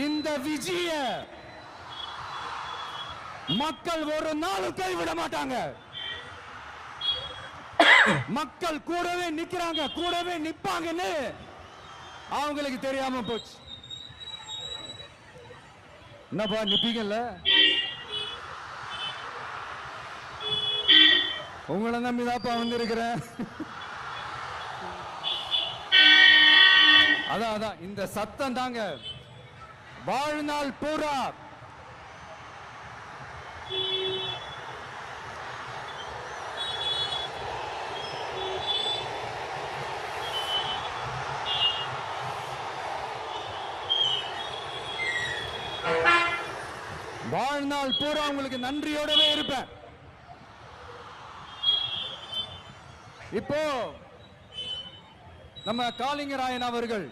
இந்த விஜய மக்கள் ஒரு நாளும் கைவிட மாட்டாங்க. மக்கள் கூடவே நிக்கிறாங்க, கூடவே நிப்பாங்கன்னு அவங்களுக்கு தெரியாம போச்சு. என்னப்பா நிப்பீங்கல்ல? உங்களை நம்பிதாப்பா வந்திருக்கிறேன். அதான் இந்த சத்தம் தாங்க வாழ்நாள் பூரா உங்களுக்கு நன்றியோடவே இருப்பேன். இப்போ நம்ம காளிங்கராயன் அவர்கள்